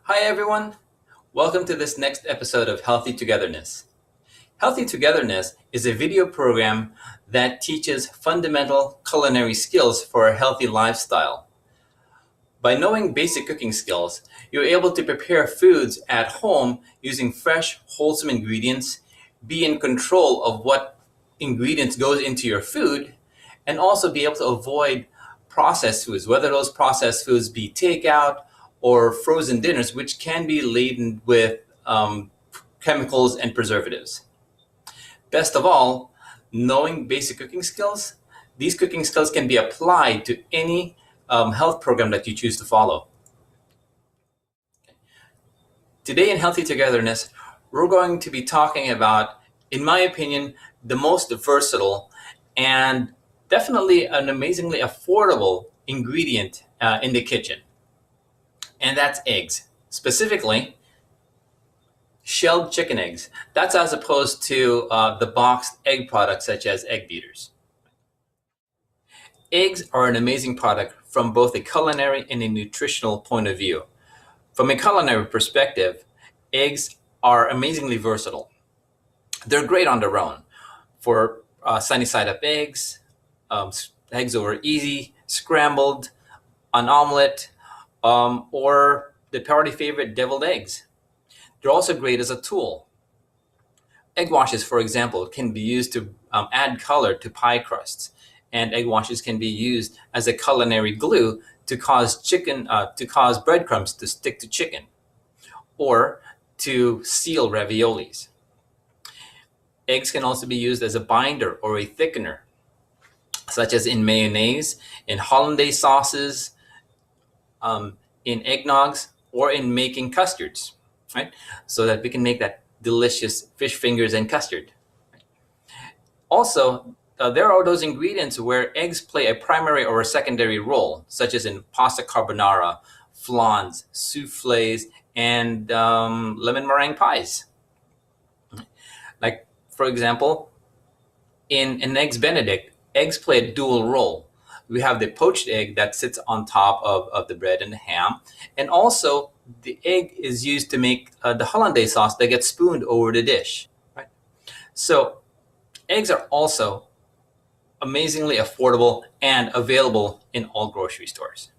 Hi, everyone. Welcome to this next episode of Healthy Togetherness. Healthy Togetherness is a video program that teaches fundamental culinary skills for a healthy lifestyle. By knowing basic cooking skills, you're able to prepare foods at home using fresh, wholesome ingredients, be in control of what ingredients goes into your food, and also be able to avoid processed foods, whether those processed foods be takeout or frozen dinners, which can be laden with chemicals and preservatives. Best of all, knowing basic cooking skills, these cooking skills can be applied to any health program that you choose to follow. Today in Healthy Togetherness, we're going to be talking about, in my opinion, the most versatile and definitely an amazingly affordable ingredient in the kitchen. And that's eggs. Specifically, shelled chicken eggs. That's as opposed to the boxed egg products such as egg beaters. Eggs are an amazing product from both a culinary and a nutritional point of view. From a culinary perspective, eggs are amazingly versatile. They're great on their own for sunny side up eggs, eggs over easy, scrambled, an omelet, or the party favorite deviled eggs. They're also great as a tool. Egg washes, for example, can be used to add color to pie crusts, and egg washes can be used as a culinary glue to cause breadcrumbs to stick to chicken, or to seal raviolis. Eggs can also be used as a binder or a thickener, such as in mayonnaise, in hollandaise sauces, in eggnogs, or in making custards, right? So that we can make that delicious fish fingers and custard. Also, there are those ingredients where eggs play a primary or a secondary role, such as in pasta carbonara, flans, souffles, and lemon meringue pies. Like, for example, in an Eggs Benedict, eggs play a dual role. We have the poached egg that sits on top of the bread and the ham, and also the egg is used to make the hollandaise sauce that gets spooned over the dish. Right? So eggs are also amazingly affordable and available in all grocery stores.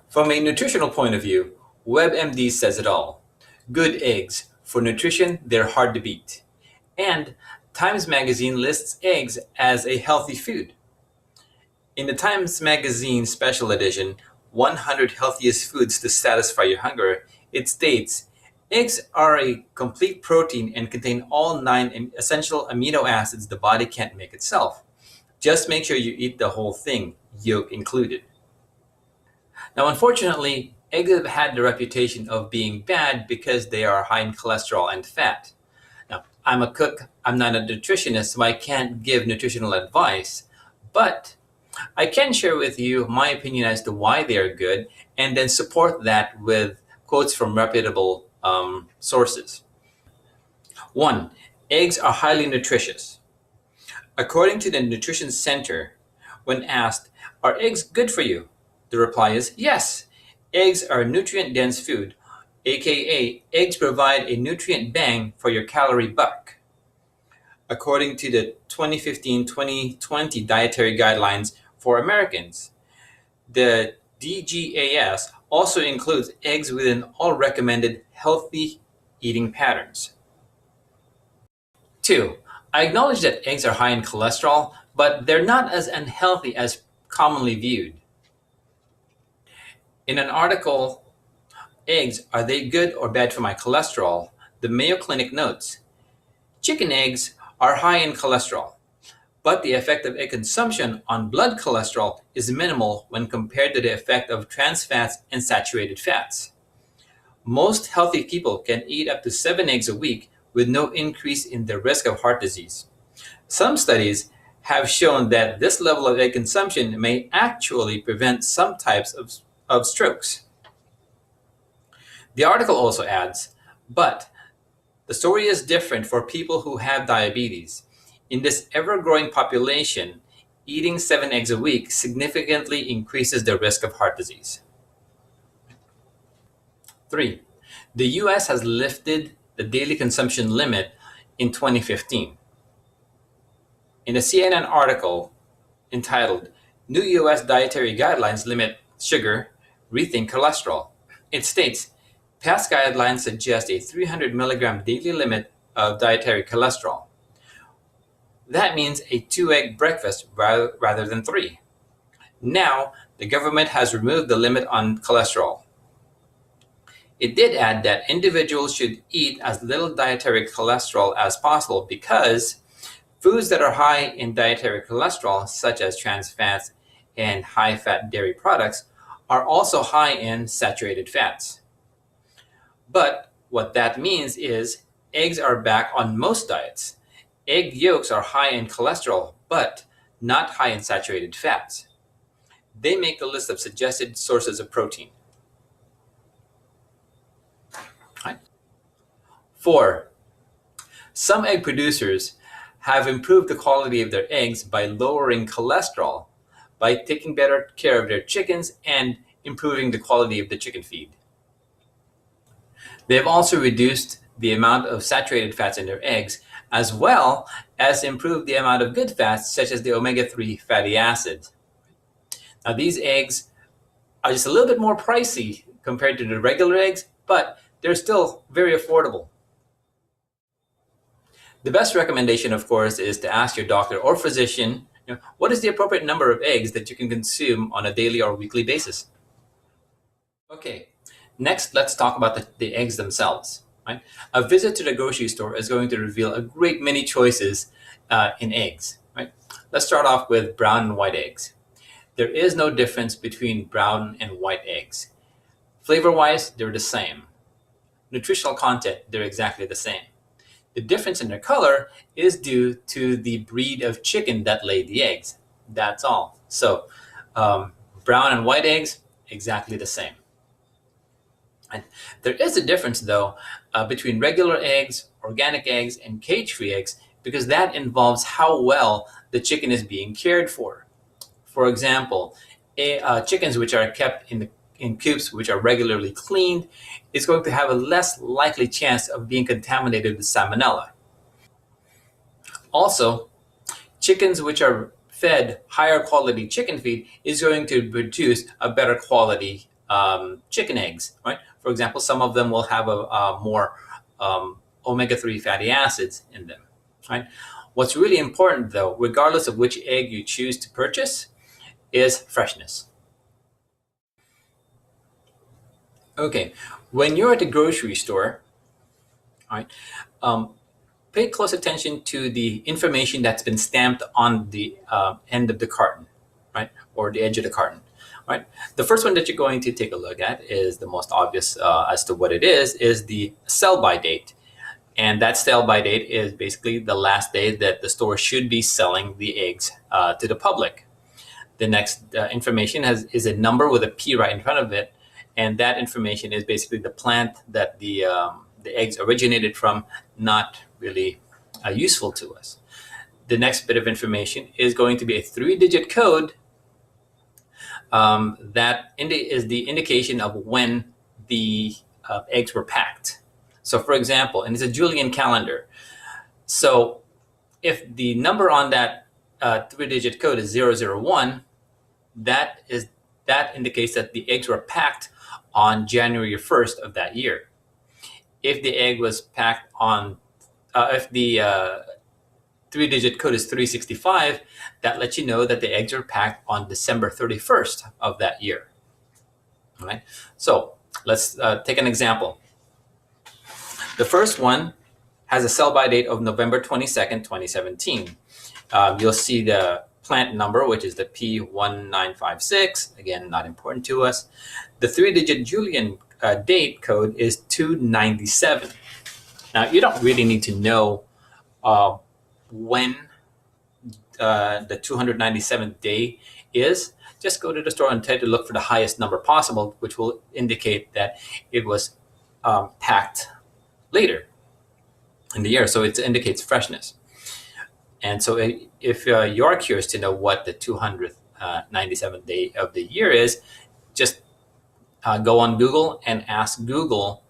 From a nutritional point of view, WebMD says it all. Good eggs. For nutrition, they're hard to beat. And Times Magazine lists eggs as a healthy food. In the Times Magazine special edition, 100 Healthiest Foods to Satisfy Your Hunger, it states, eggs are a complete protein and contain all 9 essential amino acids the body can't make itself. Just make sure you eat the whole thing, yolk included. Now, unfortunately, eggs have had the reputation of being bad because they are high in cholesterol and fat. Now, I'm a cook, I'm not a nutritionist, so I can't give nutritional advice, but I can share with you my opinion as to why they are good and then support that with quotes from reputable sources. 1. Eggs are highly nutritious. According to the Nutrition Center, when asked, are eggs good for you? The reply is yes. Eggs are nutrient-dense food, aka eggs provide a nutrient bang for your calorie buck. According to the 2015-2020 Dietary Guidelines for Americans, the DGAS also includes eggs within all recommended healthy eating patterns. 2. I acknowledge that eggs are high in cholesterol, but they're not as unhealthy as commonly viewed. In an article, Eggs, Are They Good or Bad for My Cholesterol? The Mayo Clinic notes, chicken eggs are high in cholesterol, but the effect of egg consumption on blood cholesterol is minimal when compared to the effect of trans fats and saturated fats. Most healthy people can eat up to 7 eggs a week with no increase in the risk of heart disease. Some studies have shown that this level of egg consumption may actually prevent some types of strokes. The article also adds, but the story is different for people who have diabetes. In this ever-growing population, eating 7 eggs a week significantly increases the risk of heart disease. 3. The US has lifted the daily consumption limit in 2015. In a CNN article entitled, New US Dietary Guidelines Limit Sugar, Rethink Cholesterol, it states, past guidelines suggest a 300 milligram daily limit of dietary cholesterol. That means a 2-egg breakfast rather than 3. Now, the government has removed the limit on cholesterol. It did add that individuals should eat as little dietary cholesterol as possible because foods that are high in dietary cholesterol, such as trans fats and high-fat dairy products, are also high in saturated fats. But what that means is eggs are back on most diets. Egg yolks are high in cholesterol, but not high in saturated fats. They make the list of suggested sources of protein. Right. 4. Some egg producers have improved the quality of their eggs by lowering cholesterol, by taking better care of their chickens, and improving the quality of the chicken feed. They have also reduced the amount of saturated fats in their eggs, as well as improved the amount of good fats, such as the omega-3 fatty acids. Now, these eggs are just a little bit more pricey compared to the regular eggs, but they're still very affordable. The best recommendation, of course, is to ask your doctor or physician, what is the appropriate number of eggs that you can consume on a daily or weekly basis? Okay, next let's talk about the eggs themselves. Right? A visit to the grocery store is going to reveal a great many choices in eggs. Right? Let's start off with brown and white eggs. There is no difference between brown and white eggs. Flavor-wise, they're the same. Nutritional content, they're exactly the same. The difference in their color is due to the breed of chicken that laid the eggs. That's all. So brown and white eggs, exactly the same. And there is a difference, though, between regular eggs, organic eggs, and cage-free eggs, because that involves how well the chicken is being cared for. For example, chickens which are kept in coops which are regularly cleaned is going to have a less likely chance of being contaminated with salmonella. Also, chickens which are fed higher quality chicken feed is going to produce a better quality chicken eggs, right? For example, some of them will have a more omega-3 fatty acids in them, right? What's really important, though, regardless of which egg you choose to purchase, is freshness. Okay, when you're at the grocery store, right, pay close attention to the information that's been stamped on the end of the carton, right, or the edge of the carton, right? The first one that you're going to take a look at is the most obvious as to what it is the sell-by date. And that sell-by date is basically the last day that the store should be selling the eggs to the public. The next information is a number with a P right in front of it, and that information is basically the plant that the eggs originated from, not really useful to us. The next bit of information is going to be a 3-digit code that is the indication of when the eggs were packed. So, for example, and it's a Julian calendar. So if the number on that 3-digit code is 001, that indicates that the eggs were packed on January 1st of that year. If the egg was packed on, if the 3-digit code is 365, that lets you know that the eggs are packed on December 31st of that year. All right. So let's take an example. The first one has a sell-by date of November 22nd, 2017. You'll see the plant number, which is the P1956. Again, not important to us. The 3-digit Julian date code is 297. Now, you don't really need to know when the 297th day is. Just go to the store and try to look for the highest number possible, which will indicate that it was packed later in the year. So it indicates freshness. And so if you're curious to know what the 297th day of the year is, just go on Google and ask Google,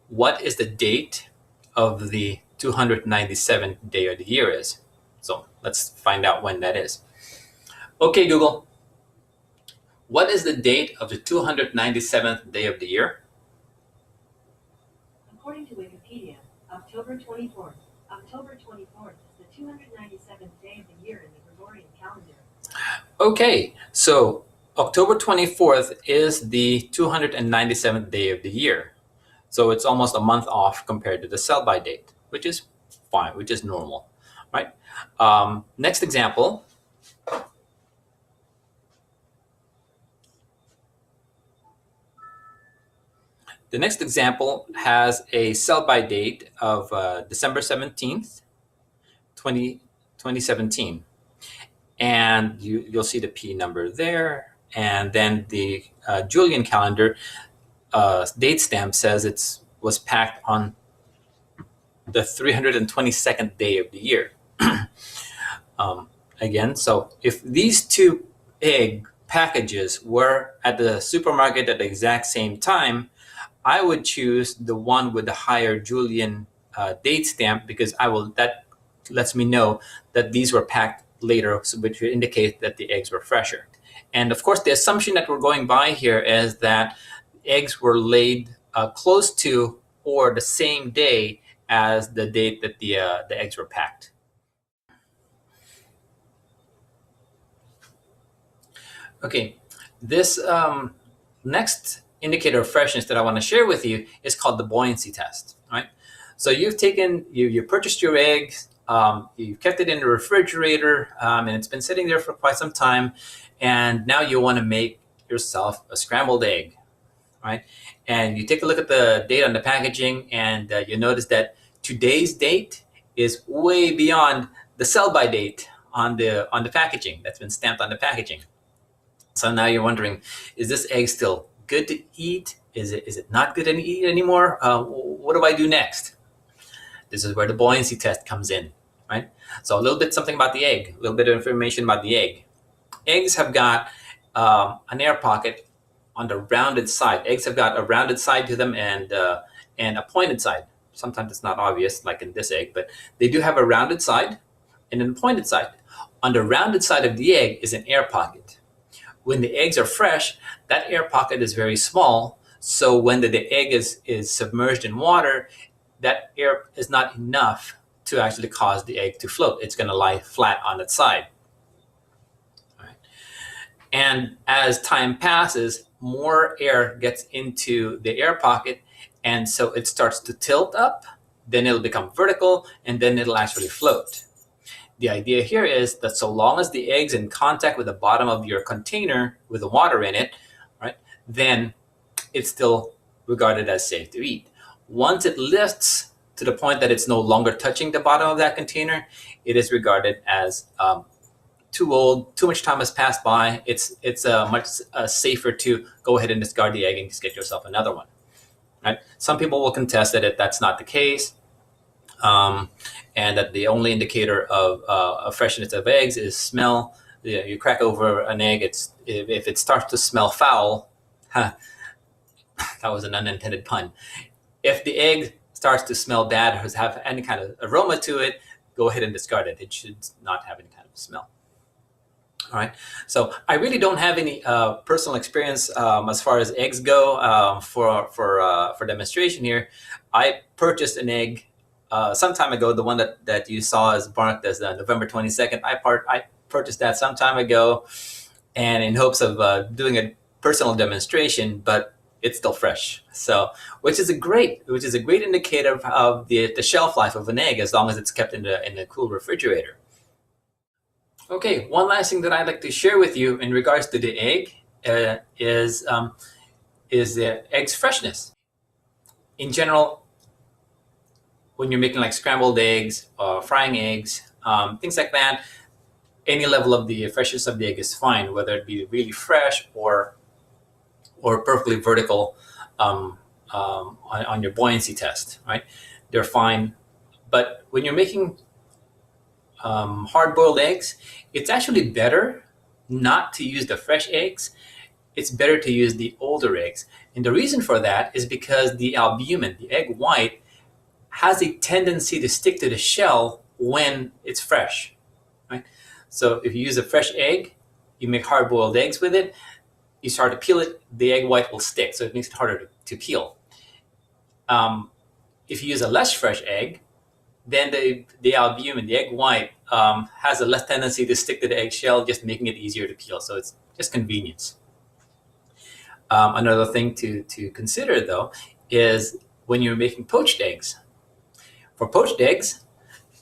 what is the date of the 297th day of the year is? So let's find out when that is. Okay, Google, what is the date of the 297th day of the year? According to Wikipedia, October 24th. October 24th is the 297th day of the year in the Gregorian calendar. Okay, so October 24th is the 297th day of the year. So it's almost a month off compared to the sell-by date, which is fine, which is normal, right? Next example. The next example has a sell-by date of December 17th, 2017. And you'll see the P number there. And then the Julian calendar date stamp says it was packed on the 322nd day of the year. Again, so if these two egg packages were at the supermarket at the exact same time, I would choose the one with the higher Julian date stamp, because that lets me know that these were packed later, which would indicate that the eggs were fresher. And of course, the assumption that we're going by here is that eggs were laid close to or the same day as the date that the eggs were packed. Okay, this next indicator of freshness that I want to share with you is called the buoyancy test. Right? So you purchased your eggs, you've kept it in the refrigerator, and it's been sitting there for quite some time, and now you want to make yourself a scrambled egg, right? And you take a look at the date on the packaging, and you notice that today's date is way beyond the sell-by date on the packaging that's been stamped on the packaging. So now you're wondering, is this egg still good to eat? Is it not good to eat anymore? What do I do next? This is where the buoyancy test comes in, right? So a little bit something about the egg, a little bit of information about the egg. Eggs have got an air pocket on the rounded side. Eggs have got a rounded side to them and a pointed side. Sometimes it's not obvious, like in this egg, but they do have a rounded side and a pointed side. On the rounded side of the egg is an air pocket. When the eggs are fresh, that air pocket is very small. So when the egg is submerged in water, that air is not enough to actually cause the egg to float. It's going to lie flat on its side. All right. And as time passes, more air gets into the air pocket, and so it starts to tilt up, then it'll become vertical, and then it'll actually float. The idea here is that so long as the egg's in contact with the bottom of your container with the water in it, right, then it's still regarded as safe to eat. Once it lifts to the point that it's no longer touching the bottom of that container, it is regarded as too old, too much time has passed by. It's much safer to go ahead and discard the egg and just get yourself another one. Right? Some people will contest that that's not the case. And that the only indicator of freshness of eggs is smell. You crack over an egg, if it starts to smell foul, that was an unintended pun. If the egg starts to smell bad or have any kind of aroma to it, go ahead and discard it. It should not have any kind of smell. All right. So I really don't have any personal experience as far as eggs go for demonstration here. I purchased an egg some time ago, the one that you saw is marked as November 22nd. I purchased that some time ago, and in hopes of doing a personal demonstration, but it's still fresh. So, which is a great indicator of the shelf life of an egg, as long as it's kept in a cool refrigerator. Okay, one last thing that I'd like to share with you in regards to the egg is the egg's freshness. In general, when you're making like scrambled eggs, frying eggs, things like that, any level of the freshness of the egg is fine, whether it be really fresh or perfectly vertical on your buoyancy test, right? They're fine. But when you're making hard-boiled eggs, it's actually better not to use the fresh eggs it's better to use the older eggs. And the reason for that is because the albumin, the egg white, has a tendency to stick to the shell when it's fresh, right? So if you use a fresh egg, you make hard-boiled eggs with it, you start to peel it, the egg white will stick, so it makes it harder to peel. Um, if you use a less fresh egg, then the albumin, the egg white, has a less tendency to stick to the eggshell, just making it easier to peel. So it's just convenience. Another thing to consider, though, is when you're making poached eggs. For poached eggs,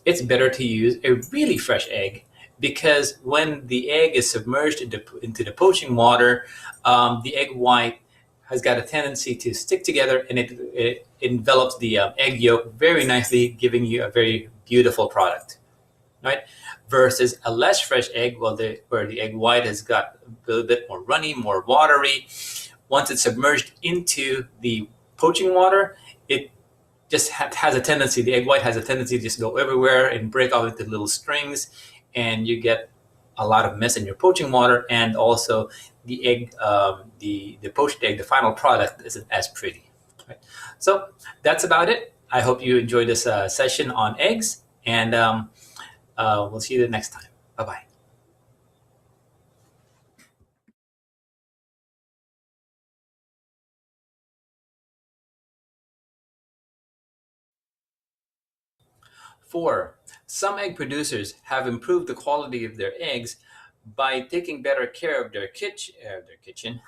it's better to use a really fresh egg because when the egg is submerged into the poaching water, the egg white has got a tendency to stick together and it envelops the egg yolk very nicely, giving you a very beautiful product, right? Versus a less fresh egg, where the egg white has got a little bit more runny, more watery. Once it's submerged into the poaching water, it just has a tendency, the egg white has a tendency to just go everywhere and break off into little strings, and you get a lot of mess in your poaching water, and also the egg, the poached egg, the final product isn't as pretty. Right? So that's about it. I hope you enjoyed this session on eggs, and we'll see you the next time. Bye bye. 4. Some egg producers have improved the quality of their eggs by taking better care of their kitchen.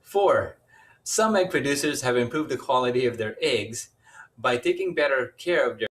4. Some egg producers have improved the quality of their eggs by taking better care of their